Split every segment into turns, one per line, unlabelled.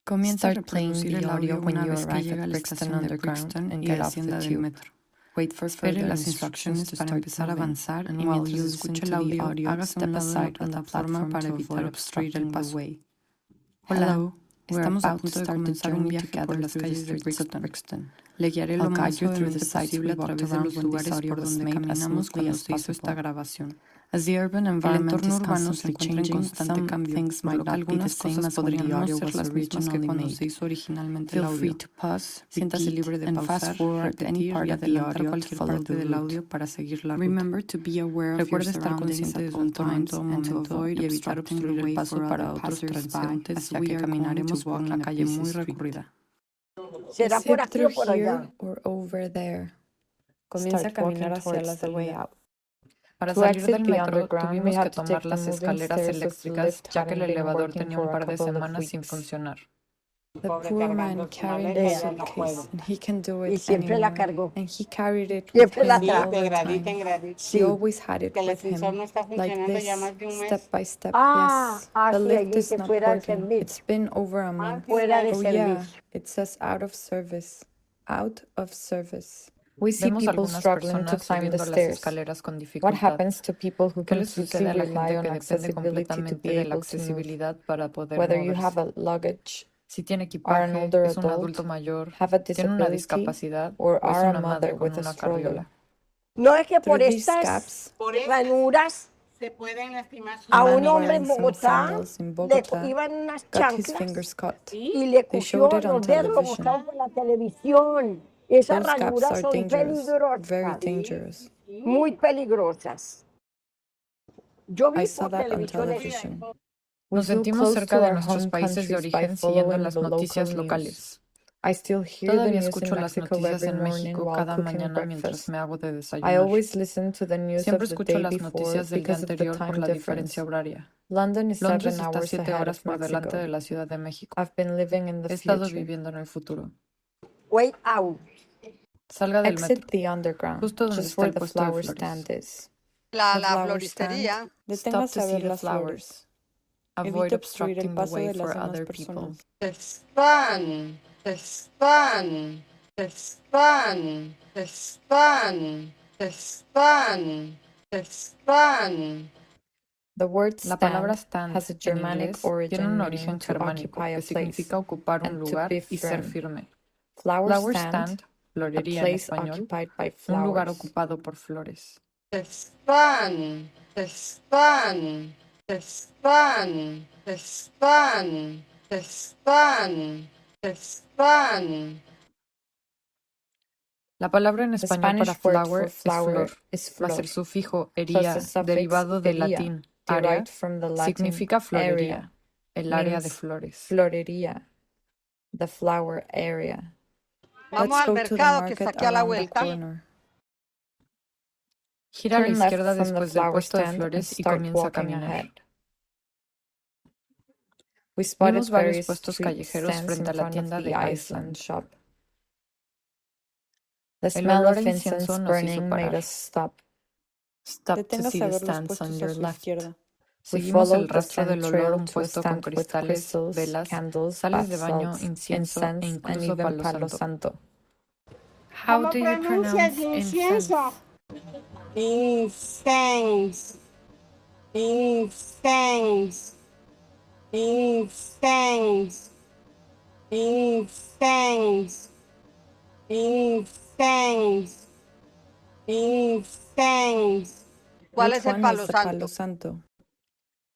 Comienza a
Start playing
reproducir
the
el
audio
audio
when
una
you
vez que
arrive
llega
at
a la
Brixton
estación de
Underground
Brixton
and
y
get off
descienda
the
del
tube.
metro.
Wait for
Espere
further
las
instructions
instrucciones
to
para
start
empezar a
moving.
avanzar
And
y
while
mientras
you
escucha
listen
el
to the
audio, hágase a un
step
lado de la
aside on the
plataforma
platform
para
to
evitar
avoid
obstruir el
obstructing the
paso.
way.
Hola,
We're
estamos a
about to
punto de
start the
comenzar un
journey
viaje por
together
las
through the
calles de
streets of
Brixton.
Brixton.
Le guiaré
I'll
lo más
guide you through the
suavemente
sites
posible
we
a
walked
través de
around
los
when this
lugares
audio
por
was
donde
made as
caminamos
smoothly
cuando
as
se hizo esta
possible.
grabación.
As the urban
El
environment
entorno
is
urbano se
constantly
encuentra en
changing,
constante
some
cambio,
things
por
might
lo que
not be the
algunas
same
cosas
as when the
podrían no
audio
ser
was
las mismas que
originally
cuando
made.
se hizo originalmente el
Feel free
audio.
to pause,
Siéntase
repeat,
libre de
and
pausar,
fast forward any
repetir
part
y
of the
adelantar
audio to
cualquier
follow
parte
the
del
route.
audio para seguir la ruta.
Remember to be aware of your
Recuerda estar
surroundings
consciente de
at
su
all
entorno en
times
todo
and to
momento
avoid
y evitar
obstructing the
obstruir el
way
paso
for
para
other
otros transeúntes,
as
ya
we
que
are going to
caminaremos por
walk
una
in a
calle
busy
muy
street.
recurrida.
¿Será
Is
por
it
aquí
through
o por
here
allá?
or over there?
Comienza a
Start walking
caminar hacia la
towards the way
salida.
out.
Para
To
salir
exit
del
the
metro,
underground, we
tuvimos
had
que
to
tomar
take the
las
moving
escaleras
stairs as the
eléctricas,
lift
ya que el
hadn't been
elevador
working
tenía
for
un
a
par de
couple of
semanas sin
weeks.
funcionar.
The poor man carrying the suitcase, and he can do
Y
it
siempre la
anymore.
cargó.
And he carried it with
Siempre la
him
trajo.
all the time.
Sí.
He always had it
Que el
with
ascensor
him,
no está
like
funcionando ya
this,
más de un mes.
step by step.
Ah,
Yes,
ah,
the
sí,
lift
allí
is
se
not
fuera de
working.
servicio.
It's been over a month.
Fuera de
Oh yeah,
servicio.
it says out of service. Out of service. We see
Vemos
people
algunas
struggling to
personas
climb the
subiendo las
stairs.
escaleras con
What
dificultad.
happens to people who
¿Qué le sucede
completely
a la
rely
gente
on
que depende
accessibility to
completamente
be
de la
able to move?
accesibilidad para poder
Whether you have
moverse?
a luggage,
Si tiene
are an
equipaje,
older
es un adulto
adult,
mayor,
have a
tiene una
disability,
discapacidad
or
o es
are a
una madre
mother
con
with a
una
stroller.
carriola.
No es que por
Through these
estas
gaps,
Por eso
ranuras
se pueden lastimar sus
a
a man
un hombre
wearing
en
some
Bogotá
sandals in
le
Bogota
iban unas
got his
chanclas
fingers cut.
y le
They
cogió
showed it on
los dedos, lo
television.
botaron por la televisión. Esas
Those gaps
ranuras
are
son
dangerous, very
peligrosas,
dangerous.
muy peligrosas. Yo
I
vi
saw
por
that on
televisión eso.
television. We
Nos
feel
sentimos
close
cerca
to
de
our
nuestros
home
países de
countries by
origen siguiendo
following
las
the local
noticias
news.
locales.
I still hear the
Todavía
news
escucho
in
las
Mexico
noticias
every
en
morning
México
while
cada
cooking
mañana mientras
breakfast.
me hago de
I
desayunar.
always listen to the news
Siempre
of the
escucho
day
las
before
noticias del día
because of the
anterior por
time
la
difference.
diferencia horaria.
London is
Londres
7
está
hours
7
ahead
horas
of
por delante
Mexico.
de la Ciudad de México.
I've been living in the
He estado
future.
viviendo en el futuro.
Way out.
Salga del
Exit
metro,
the underground,
justo donde
just
está
where
el
the
puesto de
flower
flores.
stand is.
La,
The
la
flower
floristería.
stand.
Stop
Deténgase
to
a
see
ver
the
las flores.
flowers. Avoid
Evite obstruir el
obstructing the
paso
way
de las
for
demás
other people.
personas.
Están, están, están, están, están, están.
The word
La palabra
stand
stand
has a
en
Germanic
inglés tiene
origin
un
meaning
origen
to
germánico
occupy a
que
place
significa ocupar un
and to
lugar
be
y ser
firm.
firme.
Flower
Flower
stand,
stand,
a
florería en
place
español,
occupied by
un lugar
flowers.
ocupado por flores.
Están, están, están, están, están, están.
La palabra en
The
español para
Spanish word
flower
for flower
es flor,
is
mas
flor,
el sufijo
plus
ería,
the suffix
derivado del
ería,
latín área,
derived from the Latin
significa
area,
florería, el área de
means
flores.
florería, the flower area.
Vamos
Let's
al
go to the
mercado que está
market
aquí a la
around the
vuelta.
corner.
Gira a la
Turn left
izquierda
from the
después del
flower
puesto de
stand and
flores y
start
comienza a
walking
caminar.
ahead. We spotted
Vimos varios
various
puestos
street
callejeros
stands
frente
in
a la
front of
tienda
the
de
Iceland
Iceland.
shop. The
El
smell
olor
of
a
incense
incienso nos hizo
burning made
parar.
us stop.
Stop to
Deténgase
see
a
the
ver los
stands on
puestos a
your
su
left.
izquierda. We
Seguimos el
followed the
rastro
scent
del olor a
trail
un
to a
puesto con
stand with
cristales,
crystals,
velas,
candles,
sales de
bath
baño,
salts,
incienso e
incense, and
incluso
even
palo
palo
santo.
santo.
How
¿Cómo
do you
pronuncia
pronounce
el
incense?
incienso? Incense, incense, incense, incense, incense, incense. ¿Cuál
Which
es el
one
palo
is the palo
santo?
santo?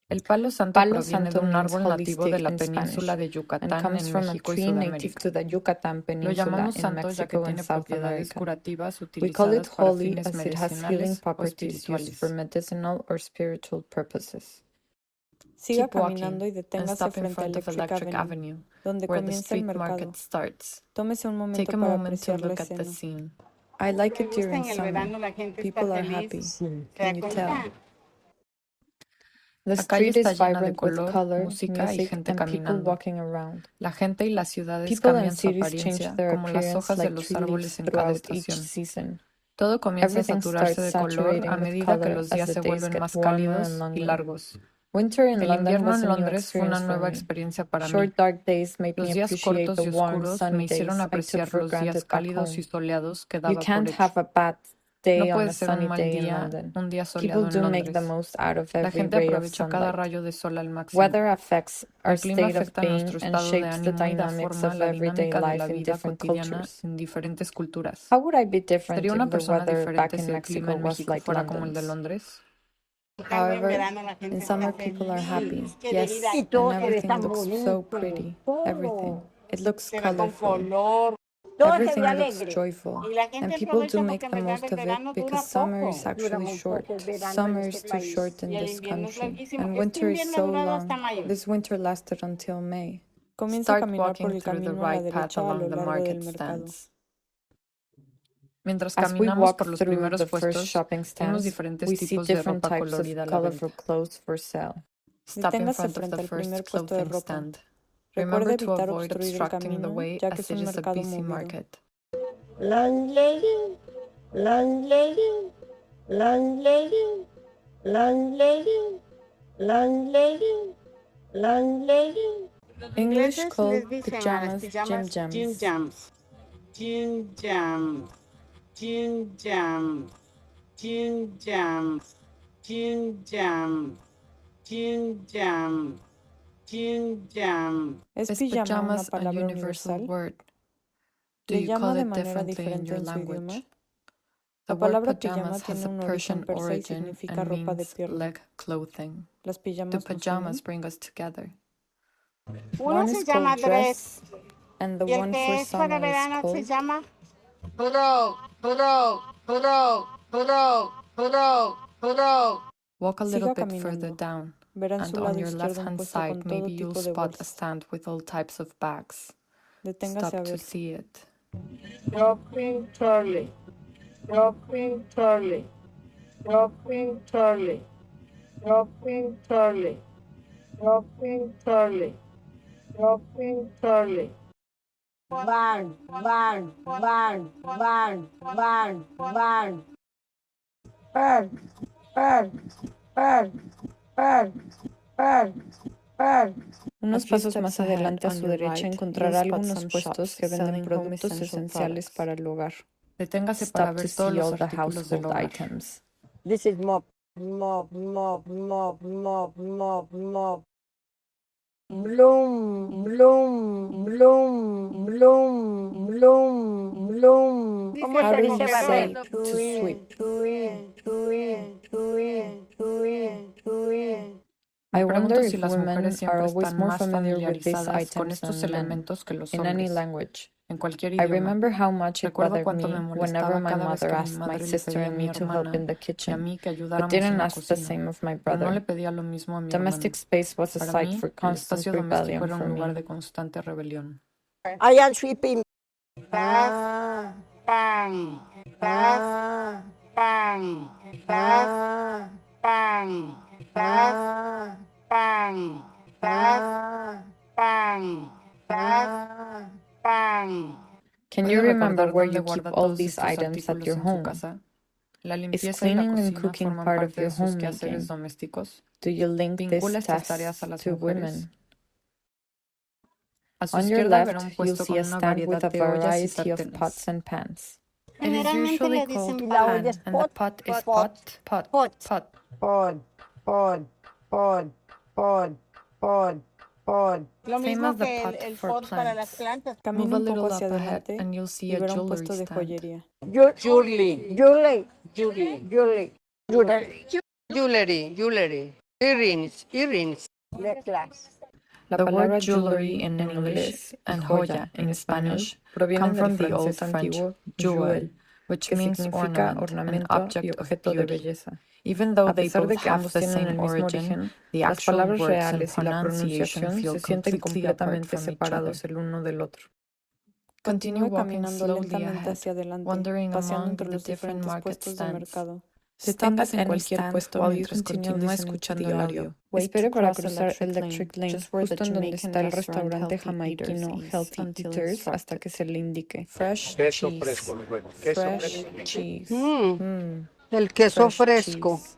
El palo santo
Palo
proviene de
santo
un
means
árbol
holy
nativo de
stick
la
in
península
Spanish
de
and
Yucatán
comes
en
from a
México y
tree native
Sudamérica.
to the Yucatan
Lo
Peninsula
llamamos
in
santo ya que
Mexico and
tiene
South
propiedades
America.
curativas
We call it
utilizadas para
holy
fines
as it has healing
medicinales o
properties used for
espirituales.
medicinal or spiritual purposes.
Siga
Siga
caminando
caminando y
and
deténgase
stop in
frente a
front of
Electric
Electric
Avenue,
Avenue,
donde
where the
comienza el
street
mercado.
market starts.
Tómese un
Take
momento
a
para
moment to
apreciar la
look at the
escena.
scene.
I like it
Me gusta
during
en el
summer.
verano, la gente está
People are
feliz.
happy.
¿Se
Can
da
you tell?
cuenta?
The
La calle
street
está
is
llena de
vibrant with
color,
color,
música y
music,
gente
and people
caminando.
walking around.
La gente y las ciudades
People and
cambian su
cities change
apariencia
their
como las
appearance
hojas de
like
los
tree
árboles
leaves
en cada
throughout each
estación.
season.
Todo comienza a
Everything
saturarse
starts
de color
saturating
a
with
medida que
color
los
as
días
the
se
days
vuelven
get
más
warmer
cálidos
and
y
longer.
largos.
Winter in
El
London
invierno
was
en
a new
Londres fue una
experience for
nueva
me.
experiencia para mí.
Short dark days made
Los
me
días
appreciate
cortos y
the warm
oscuros
sunny
me hicieron
days I took
apreciar
for
los días
granted back
cálidos y
home.
soleados que
You
daba por
can't have
hecho.
a bad
No
day on
puede
a
ser un
sunny
mal
day in
día,
London.
un día
People
soleado en
do make the
Londres.
most out of
La
every
gente
ray of
aprovecha cada
sunlight.
rayo de sol al máximo.
Weather affects our
El clima
state of
afecta
being
nuestro
and
estado de
shapes the
ánimo y da
dynamics
forma a
of
la
everyday
dinámica de la
life in
vida
different
cotidiana
cultures.
en diferentes culturas.
How would I be different
¿Sería
if
una
the
persona
weather back
diferente
in
si el clima
Mexico
en
was
México
like
fuera como el de
London's?
Londres?
However, in summer people are happy. Yes,
Y
and
todo se ve
everything
tan
looks so
bonito.
pretty. Everything.
Todo.
It looks
Se ve con
colorful.
color.
Todo se
Everything
ve
looks
alegre.
joyful.
Y la gente
And people do
aprovecha
make
porque en
the
verdad
most
el
of it
verano dura
because summer is
poco.
Dura
actually
muy
short.
poco el verano en
Summer is
este
too
país.
short in
Y el
this
invierno es
country.
larguísimo.
And
Este
winter is
invierno ha
so
durado
long.
hasta mayo.
This winter lasted until May.
Comienza a
Start
caminar por
walking
el
through the
camino a la
right path
derecha a lo
along the
largo
market
del mercado.
stands. Mientras
As we
caminamos
walk
por los
through
primeros
the first
puestos,
shopping
vemos
stands,
diferentes
we see
tipos de
different
ropa
types of
colorida a la
colorful
venta.
clothes for sale.
Stop in
Deténgase
front of
frente
the
al
first
primer puesto de
clothing
ropa.
stand.
Recuerde
Remember to
evitar
avoid
obstruir el
obstructing the
camino,
way
ya que
as
es
it
un
is a
mercado
busy
movido.
market.
Landlady, landlady, landlady, landlady, landlady, landlady.
Los
English
ingleses
called
les dicen a las
pajamas
pijamas
gym
gym
jams.
jams. Gym jams. Gym jams. Gym jams. Gym jams. Gym jams. Gym jams.
¿Es
Is
pijama una
pajamas a
palabra
universal
universal?
word? Do
¿Le
you
llama
call
de
it
manera
differently in
diferente
your
en su
language?
idioma?
The
La
word
palabra pijama
pajamas
tiene
has a
un
Persian
origen persa y
origin
significa
and
ropa de
means
pierna.
leg clothing.
¿Las
Do
pijamas nos
pajamas
unen?
bring us together?
Uno
One
se
is
llama
called
dress
dress, and the
y el
one for
que es para
summer is
verano se
called
llama hoodoo, hoodoo, hoodoo, hoodoo, hoodoo, hoodoo.
Walk a little
Siga
bit further
caminando.
down,
Verá en
and
su
on
lado
your
izquierdo un
left-hand
puesto
side,
con
maybe
todo
you'll
tipo de
spot a
bolsas.
stand with all types of bags.
Deténgase
Stop
a
to
ver.
see it.
Shopping trolley, shopping trolley, shopping trolley, shopping trolley, shopping trolley, shopping trolley.
Van, van, van, van, van, van. Pan, pan, pan, pan, pan, pan.
Unos
A few
pasos
steps
más
ahead
adelante a
on
su
your
derecha
right,
encontrará
you'll spot
algunos
some
puestos
shops
que venden
selling home
productos
essential
esenciales
products.
para el hogar.
Deténgase para
Stop to
ver todos
see
los
all the
artículos del
household
hogar.
items.
This is mop, mop, mop, mop, mop, mop, mop. Bloom, bloom, bloom, bloom, bloom, bloom. ¿Cómo
How
se
do
dice
you
barrer?
say to sweep?
Me
I wonder
pregunto si
if
las
women
mujeres
are
siempre
always
están
more
más
familiar with these
familiarizadas con
items
estos
than men,
elementos que los
in any
hombres,
language.
en cualquier
I
idioma.
remember how much it
Recuerdo
bothered
cuánto me
me whenever
molestaba
my
cada vez
mother
que mi
asked my
madre le
sister
pedía a
and
mi
me to help
hermana
in the
y a
kitchen,
mí que
but
ayudáramos
didn't
en la
ask the
cocina,
same of my
pero no le
brother.
pedía lo mismo a mi
Domestic
hermano.
space was a
Para
site
mí,
for
el
constant
espacio doméstico
rebellion
era
for
un lugar
me.
de constante rebelión.
I am sweeping.
Tas, pan, tas, pan, tas, pan, tas, pan, tas, pan, tas, pan.
Can
¿Puede
you remember
recordar
where
dónde
you keep
guarda
all
todos
these
estos
items at
artículos
your
en su
home?
casa? La
Is
limpieza y la
cleaning and
cocina
cooking
forman
part of
parte
your
de sus
homemaking?
quehaceres domésticos.
Do you link these
¿Vincula estas tareas a
tasks
las
to
mujeres?
women?
A su
On your
izquierda verá
left,
un
you'll
puesto
see
con
a
una
stand with
variedad
a
de ollas y
variety of pots
sartenes.
and pans.
It is
Generalmente
usually
le
called
dicen
La olla
pan,
es
and the
pot,
pot is
pot,
pot.
pot. Pon, pon, pon, pon, pon, pon.
lo
Same
mismo
as the
que
pot
el
for
pot para las
plants.
plantas.
Move
Camina
a
un
little
poco hacia
up ahead
adelante
and you'll see
y
a
verá un
jewelry
puesto de
stand.
joyería.
Jewelry,
Julie,
jewelry,
Julie, Julie.
jewelry, earrings.
Necklace.
La
The
palabra
word
jewelry
jewelry
en
in
inglés
English
y
and
joya
joya
en
in
español
Spanish
provienen
come
del
from the old
francés
French
antiguo
jewel,
jewel,
which
que
means
significa
ornament, an
ornamento y
object of
objeto de
beauty.
belleza.
Even though
A
they
pesar de
both
que
have
ambos
the
tienen
same
el mismo
origin,
origen,
the
las
actual
palabras
words and
reales y la
pronunciation
pronunciación
feel
se sienten
completely apart
completamente
from each other.
separados el uno del otro.
Continue
Continúe
walking
caminando
slowly
lentamente
ahead,
hacia adelante,
wandering
paseando
among
entre
the
los
different
diferentes
market
puestos de
stands.
mercado.
Stop at
Deténgase en
any
cualquier
stand
puesto
while
mientras
continúa
continúa
escuchando
escuchando
el
el
audio.
audio.
Wait
Espere
to
para
cross
cruzar
Electric
Electric Lane,
just where the
justo en donde
Jamaican
está el
restaurant
restaurante
Healthy Eaters
jamaiquino
is
Healthy
until
Eaters hasta
instructed.
que se le indique.
Fresh
Queso
cheese.
fresco, me acuerdo. Queso
Fresh
fresco.
cheese.
El queso
Fresh
fresco.
cheese.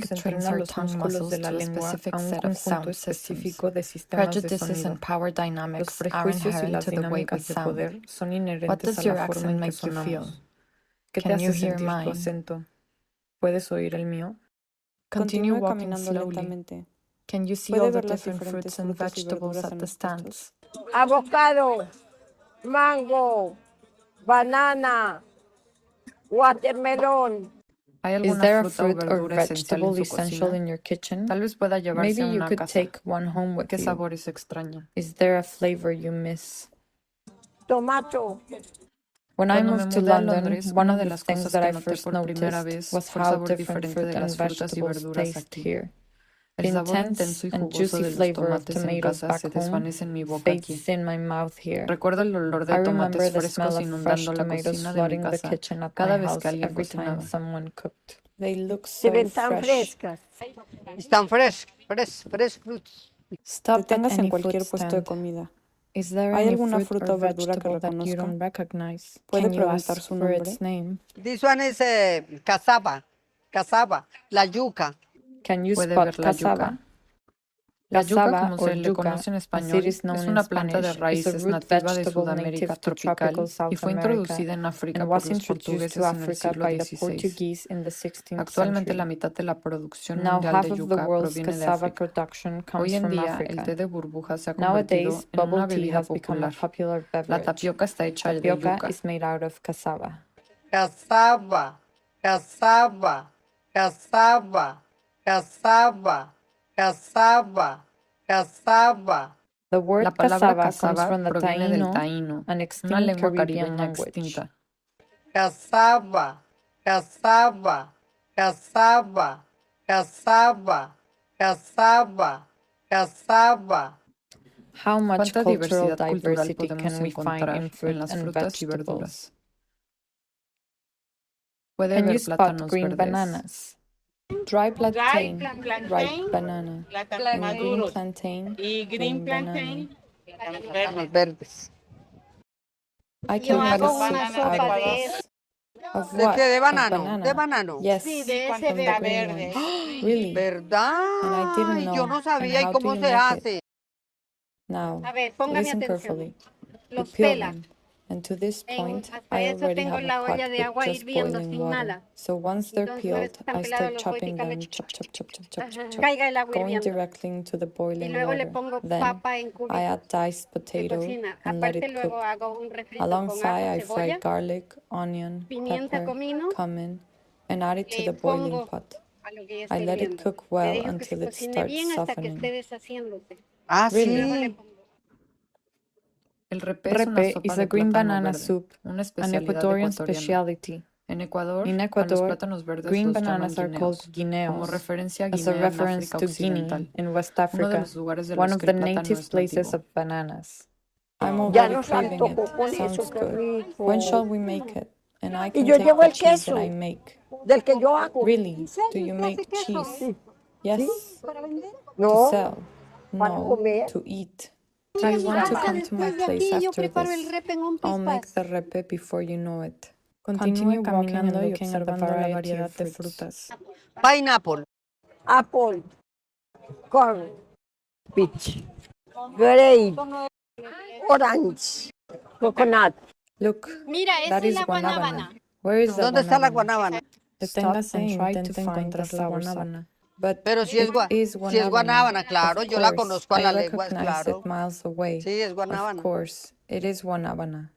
Hablamos
trains
entrena
our
los
tongue
músculos
muscles
de la
to a
lengua
specific
a un
set of
conjunto
sound systems.
específico de sistemas de
Prejudices
sonido.
and power
Los
dynamics are
prejuicios y
inherent
las
to the way we
dinámicas de
sound.
poder son
What
inherentes
does
a
your
la forma en
accent
que
make you feel?
sonamos. ¿Qué te
Can you
hace
hear
sentir tu
mine?
acento? ¿Puedes oír el mío?
Continue
Continúe
walking
caminando
slowly.
lentamente.
Can you see
Puede
all the
ver las
different
diferentes
fruits and
frutas y
vegetables
verduras
at
en
the
los puestos.
stands?
Avocado, mango, banana, Watermelon.
¿Hay
Is
alguna
there a
fruta o
fruit or
verdura esencial en
vegetable
su
essential
cocina?
in your kitchen?
Tal vez pueda llevarse
Maybe you
una a
could
casa.
take one home with
¿Qué
you.
sabores extraña?
Is there a flavor you miss?
Tomato.
When I
Cuando me
moved to
mudé a
London,
Londres,
one
una
of
de
the
las
things
cosas
that
que
I
noté
first
por primera
noticed
vez
was
fue el
how
sabor
different
diferente
fruit
de
and
las frutas y
vegetables
verduras
taste
aquí.
here.
El
The
sabor
intense
intenso y
and
jugoso
juicy
de los
flavor of
tomates en
tomatoes
casa
back
se
home
desvanece en mi boca aquí.
fades in my mouth here.
Recuerdo el olor
I
de
remember
tomates
the smell
frescos
of fresh
inundando la
tomatoes
cocina de mi
flooding the
casa
kitchen at my
cada vez que
house
alguien
every time
cocinaba.
someone cooked. They look
Se
so
ven tan
fresh.
frescas.
Están fresh fruits.
Stop at
Deténgase en
any fruit
cualquier puesto de
stand.
comida.
Is there
¿Hay
any
alguna
fruit
fruta
or
o verdura que
vegetable that you
reconozca?
don't recognize?
¿Puede
Can you
preguntar
ask
su
for
nombre?
its name?
This one is cassava, la yuca.
Can you
¿Puede
spot
ver la yuca?
cassava?
La yuca,
Cassava
como
or
se le
yuca,
conoce en
as it
español,
is known
es
in
una planta de
Spanish, is a
raíces
root
nativa de
vegetable
Sudamérica
native to tropical
tropical
South
y fue
America
introducida en África
and
por
was
los
introduced to
portugueses en el
Africa
siglo
by the
XVI.
Portuguese in the 16th
Actualmente la
century.
mitad de la producción
Now
mundial
half
de
of the
yuca
world's
proviene de
cassava
África.
production comes
Hoy en
from
día, el
Africa.
té de burbuja se ha
Nowadays,
convertido en una
bubble tea
bebida
has become a
popular.
popular
La
beverage.
tapioca está hecha de
Tapioca
yuca.
is made out of cassava.
Cassava, cassava, cassava, cassava, cassava, cassava.
The word
La palabra
cassava comes
cassava
from the
proviene del
Taíno,
taíno,
an
una
extinct
lengua
Caribbean
caribeña
language.
extinta.
Cassava, cassava, cassava, cassava, cassava, cassava.
How much
¿Cuánta
cultural
diversidad cultural
diversity
podemos
can we find
encontrar
in fruit
en las
and
frutas y
vegetables?
verduras? Puede
Can you
ver
spot
plátanos
green
verdes,
bananas? Dry plantain,
plantain,
ripe banana, and green
maduros.
plantain,
Y
green
green
banana.
plantain,
Los verdes.
I
Yo
can make
hago
a soup
una
out
sopa
of
de
this. Of
¿De
what?
qué? ¿De
Of
banano?
banana.
¿De banano?
Yes,
Sí, de
from
ese
the
de
green
verde.
ones. Really?
¿Verdad?
And I didn't
Yo
know.
no
And
sabía. ¿Y
how do
cómo
you
se
make it?
hace?
Now,
A ver, póngame
listen
atención.
carefully. You
Los
peel
pela.
them. And to this point,
Hasta
I
eso
already
tengo
have
la
a pot
olla de
with
agua
just
hirviendo
boiling
sin
water.
nada.
So once they're
Entonces, una vez
peeled,
que están
I
pelados
start
los
chopping
boticas,
them,
le
chop, chop, chop, chop, chop, chop, chop,
caiga el agua
going
hirviendo.
directly into the
Y
boiling
luego le
water.
pongo
Then
papa en
I
cubitos
add diced
de
potato
cocina.
and let
Aparte
it
luego
cook.
hago un refrito con
Alongside,
ajo,
I fry
cebolla,
garlic, onion,
pimienta,
pepper,
comino.
cumin, and add it to
Le
the boiling
pongo
pot.
a lo que ya
I
está
let it
hirviendo.
cook
Le
well
dejo que se
until it
cocine
starts
bien hasta que esté
softening.
deshaciéndose.
Ah,
Really?
Luego le
sí.
pongo
El repé es una
Repe
sopa
is
de
a green
plátano
banana
verde,
soup,
una
an
especialidad
Ecuadorian
ecuatoriana.
specialty.
En Ecuador,
In
a los
Ecuador,
plátanos verdes
green
los llaman
bananas are called
guineos, como
guineos,
referencia a
as a
Guinea en
reference
África
to Guinea
Occidental,
in West
uno de
Africa,
los lugares de
one
los
of
que
the
el plátano
native
es
places
nativo.
of bananas. I'm
Ya
already
nos
craving
antojó
it.
con eso,
Sounds
qué
good.
rico.
When shall we make it? And I
Y
can
yo
take
llevo
the
el
cheese that
queso
I make.
del que yo hago.
Really? Do you make cheese?
Sí.
Yes. To
No,
sell?
para
No.
comer.
To eat. Do you want to come to my
Después de
place
aquí yo
after
preparo el
this?
repe en un
I'll make
pispas.
the repe before you know it.
Continue
Continue
walking and
caminando y
looking at the
observando la
variety
variedad
of
de
fruits.
frutas.
Pineapple.
Apple, corn, peach, grape, orange, coconut.
Look,
Mira,
that
esa es
is
la
guanábana.
guanábana.
Where is the
¿Dónde está la
guanábana?
guanábana?
Stop
Deténgase
and
e
try to
intente
find
encontrar
the
la
guanábana. But
Pero si es,
it is
si es guanábana, claro.
Of
Yo la
course,
conozco a
I
la lengua,
recognize
claro.
it miles away.
Sí, es
Of
guanábana.
course, it is guanábana.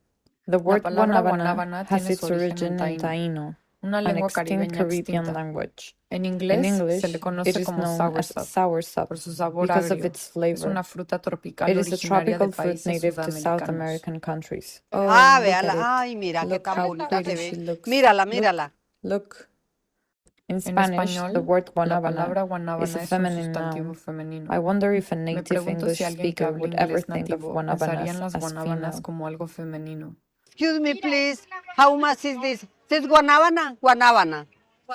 The
La
word
palabra
guanábana
guanábana
has
tiene
its
su origen
origin
en
in
taíno,
Taíno,
una
an
lengua
extinct
caribeña
Caribbean
extinta.
language.
En
In
inglés
English,
se le
it
conoce
is
como
known as
soursop
soursop
por su sabor
because of
agrio.
its
Es
flavor.
una fruta tropical
It is a
originaria de
tropical fruit
países
native to South
sudamericanos.
American countries.
Ah,
Look at
véala.
it.
Ay, mira qué
Look
tan
how
bonita se
pretty she
ve.
looks.
Mírala, mírala.
Look. In
En
Spanish,
español,
the word
la
guanábana
palabra
is
guanábana
a
es un
feminine
sustantivo
noun.
femenino.
I wonder if a
Me
native
pregunto si
English
alguien que
speaker
hable
would ever
inglés
think of
nativo pensaría en
guanábanas
las
as
guanábanas
female.
como algo femenino.
Excuse me, please. How much is this? ¿Es guanábana? Guanábana.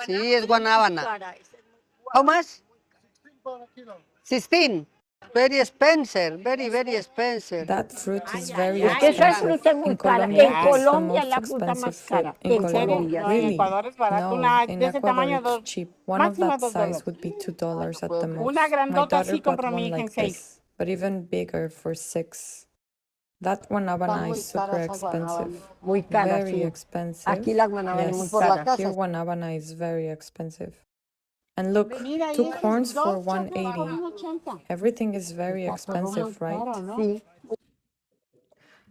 Sí, es guanábana. How much? 16. Very expensive. Very, very expensive.
That fruit is very
Es que esa
expensive.
fruta es muy
In
cara.
Colombia,
En
it's the
Colombia
most
la fruta
expensive
más
fruit.
cara.
In
En
Colombia,
Colombia.
No, en
really?
Ecuador es barato.
No,
Una
in
de ese
Ecuador
tamaño,
it's
dos,
cheap. One of
máximo
that
$2.
size would be $2 at the most.
Una
My
grandota
daughter
así
got
compró mi
one
hija en
like
6.
this, but even bigger for $6. That guanábana is super expensive.
Muy cara,
Very
sí.
expensive.
Aquí la guanábana es muy
Yes,
cara.
here guanábana is very expensive. And look,
Mira,
2
y esos
corns for
dos
180.
1.80.
Everything is very expensive, right?
Claro, ¿no?
Sí.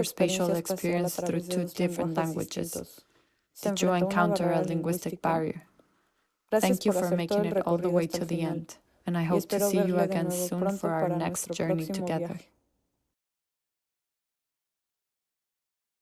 experience your spatial experience through two different languages. Did you encounter a linguistic barrier? Thank you for making it all the way to the end, and I hope to see you again soon for our next journey together.